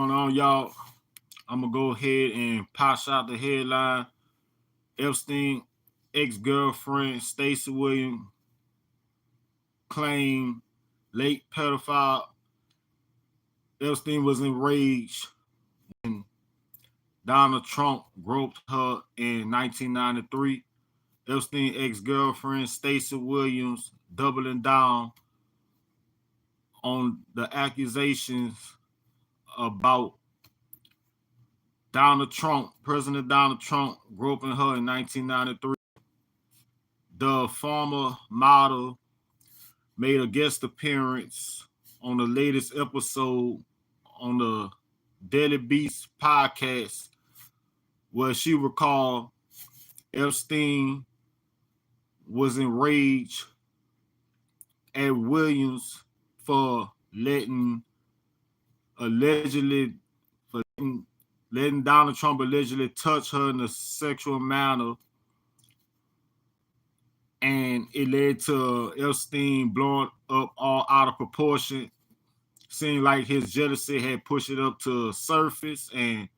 Going on, y'all? I'm gonna go ahead and pass out the headline. Epstein ex-girlfriend Stacey Williams claimed late pedophile Epstein was enraged when Donald Trump groped her in 1993. Epstein ex-girlfriend Stacey Williams doubling down on the accusations about President Donald Trump groping her in 1993. The former model made a guest appearance on the latest episode on the Daily Beast podcast, where she recalled Epstein was enraged at Williams for allegedly letting Donald Trump allegedly touch her in a sexual manner, and it led to Epstein blowing up all out of proportion. Seemed like his jealousy had pushed it up to the surface, and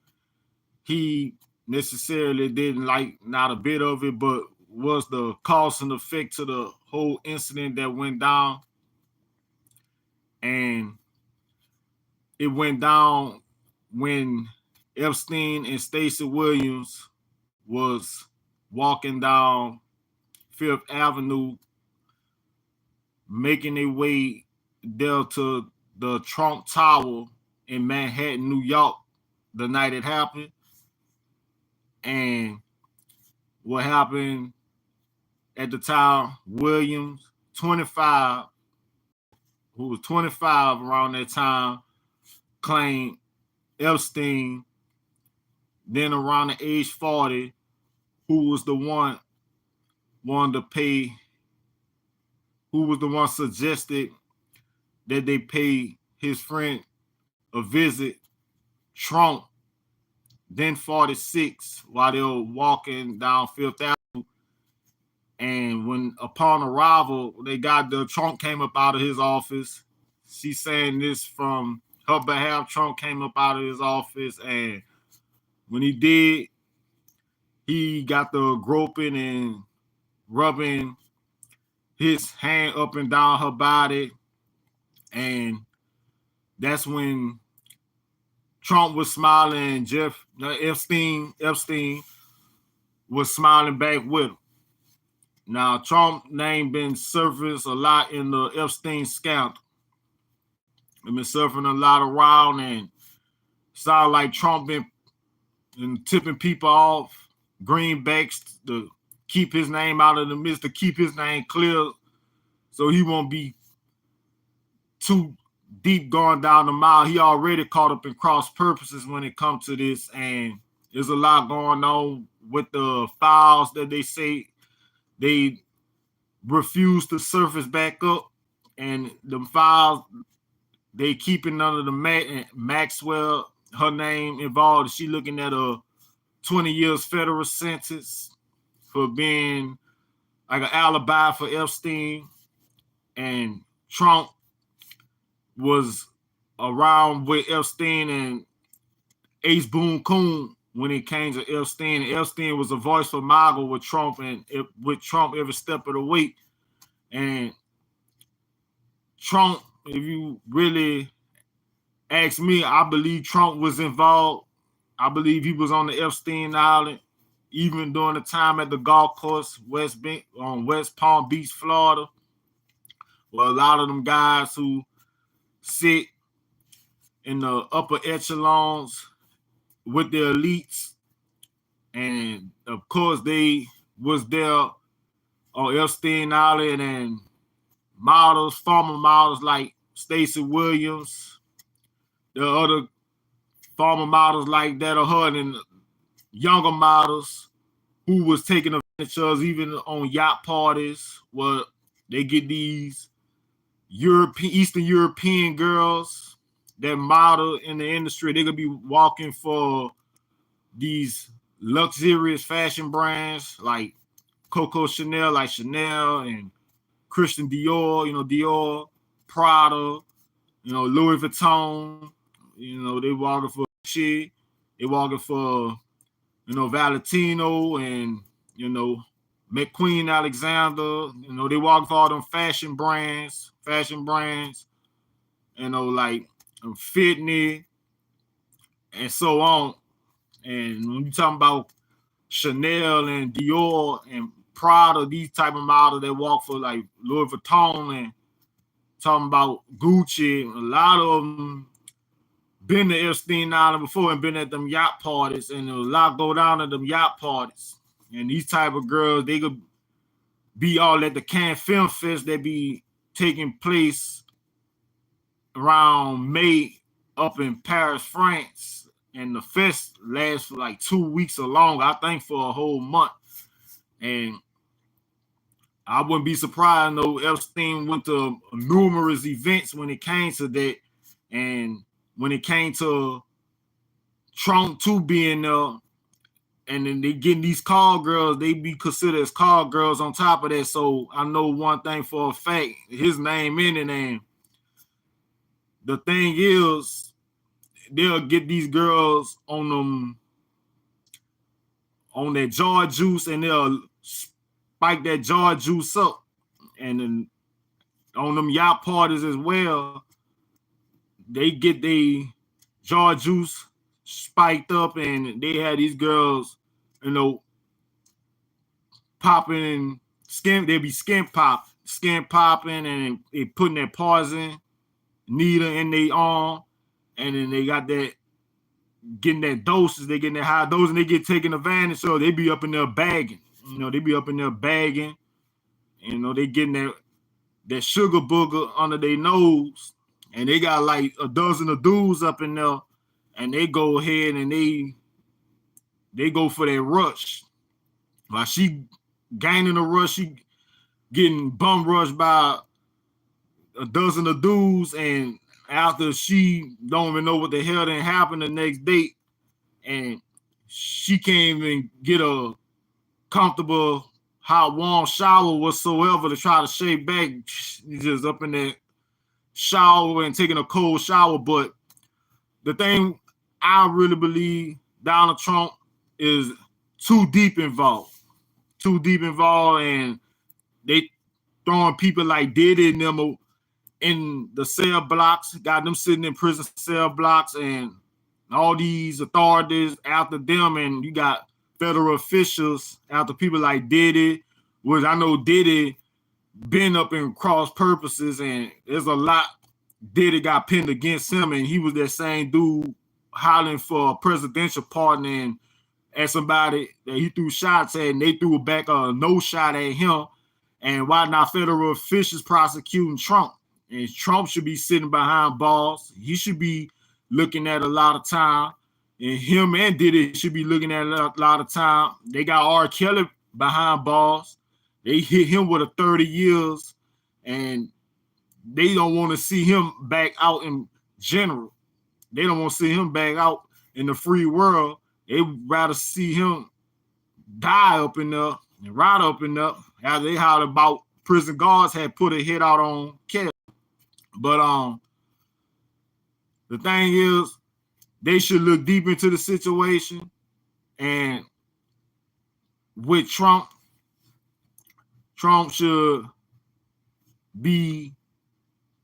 he necessarily didn't like not a bit of it, but was the cause and effect to the whole incident that went down. And it went down when Epstein and Stacey Williams was walking down Fifth Avenue, making their way there to the Trump Tower in Manhattan, New York, the night it happened. And what happened at the time, Williams, 25, who was 25 around that time, claimed Epstein, then around the age 40, who was the one wanted to pay, who was the one suggested that they pay his friend a visit, Trump, then 46, while they were walking down Fifth Avenue. And when upon arrival, Trump came up out of his office. She's saying this from her behalf. Trump came up out of his office, and when he did, he got the groping and rubbing his hand up and down her body. And that's when Trump was smiling, Epstein was smiling back with him. Now, Trump's name been surfaced a lot in the Epstein scandal. They've been surfing a lot around, and sound like Trump been tipping people off, greenbacks, to keep his name out of the mist, to keep his name clear, so he won't be too deep going down the mile. He already caught up in cross purposes when it comes to this, and there's a lot going on with the files that they say they refuse to surface back up, and the files they keeping under the mat. And Maxwell, her name involved. She looking at a 20 years federal sentence for being like an alibi for Epstein. And Trump was around with Epstein and Ace Boone Coon when it came to Epstein. And Epstein was a voice for MAGA with Trump, and with Trump every step of the way. And Trump, if you really ask me, I believe Trump was involved. I believe he was on the Epstein Island, even during the time at the golf course, on West Palm Beach, Florida, where a lot of them guys who sit in the upper echelons with the elites, and of course they was there on Epstein Island, and former models like Stacey Williams, the other former models like that of her, and younger models who was taking advantage of, even on yacht parties where they get these Eastern European girls that model in the industry. They could be walking for these luxurious fashion brands like Coco Chanel, like Chanel, and Christian Dior, Dior, Prada, Louis Vuitton, They walking for shit. They walking for, Valentino and, McQueen Alexander. They walking for all them fashion brands, like Fitness and so on. And when you talking about Chanel and Dior and Prada, these type of models that walk for like Louis Vuitton, and talking about Gucci, a lot of them been to Epstein Island before and been at them yacht parties, and a lot go down at them yacht parties. And these type of girls, they could be all at the Cannes Film Fest that be taking place around May up in Paris, France. And the fest lasts for like 2 weeks or longer, I think for a whole month. And I wouldn't be surprised though Epstein went to numerous events when it came to that. And when it came to Trump too being there, and then they getting these call girls, they be considered as call girls on top of that. So I know one thing for a fact, his name in it. And the thing is, they'll get these girls on that joy juice, and they'll spike that joy juice up. And then on them yacht parties as well, they get the joy juice spiked up, and they had these girls, popping skin. They be skin popping, and they putting that poison needle in their arm, and then they got that getting that doses. They getting that high dose, and they get taken advantage. So they be up in there bagging. They be up in there bagging. They getting that sugar booger under their nose, and they got like a dozen of dudes up in there, and they go ahead and they go for that rush. While she gaining a rush, she getting bum rushed by a dozen of dudes, and after she don't even know what the hell done happened the next day, and she can't even get a comfortable hot warm shower whatsoever to try to shake back. She's just up in that shower and taking a cold shower. But the thing I really believe Donald Trump is too deep involved, and they throwing people like Diddy and them in the cell blocks, got them sitting in prison cell blocks, and all these authorities after them, and you got federal officials after people like Diddy, which I know Diddy been up in cross purposes, and there's a lot Diddy got pinned against him, and he was that same dude hollering for a presidential pardon, and at somebody that he threw shots at, and they threw back a no shot at him. And why not federal officials prosecuting Trump? And Trump should be sitting behind bars. He should be looking at a lot of time. And him and Diddy should be looking at a lot of time. They got R. Kelly behind bars. They hit him with a 30 years, and they don't want to see him back out in general. They don't want to see him back out in the free world. They rather see him die up in there and rot up in there. As they heard about prison guards had put a hit out on Kelly. But the thing is, they should look deep into the situation. And with Trump should be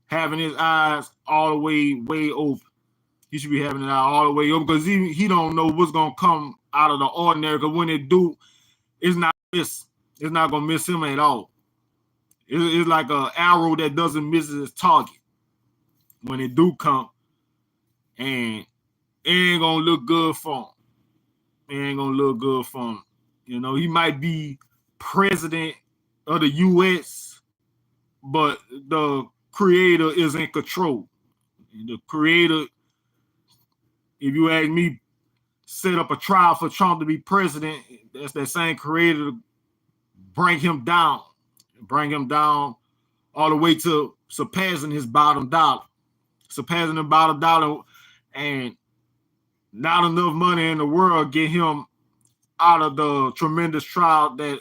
having his eyes all the way open. He should be having it all the way open, because he don't know what's gonna come out of the ordinary. Because when it do, it's not gonna miss him at all. It's like an arrow that doesn't miss its target when it do come, and it ain't gonna look good for him. He might be president of the U.S., but the creator is in control. The creator, if you ask me, set up a trial for Trump to be president. That's that same creator to bring him down all the way to surpassing his bottom dollar. And not enough money in the world get him out of the tremendous trial that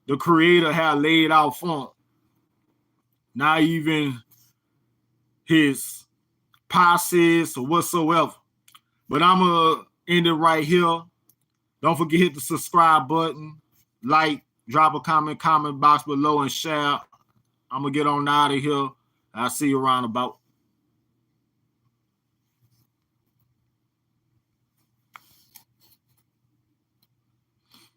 the creator had laid out for him. Not even his process or whatsoever. But I'm going to end it right here. Don't forget to hit the subscribe button, like, drop a comment box below, and share. I'm going to get on out of here. I'll see you around about.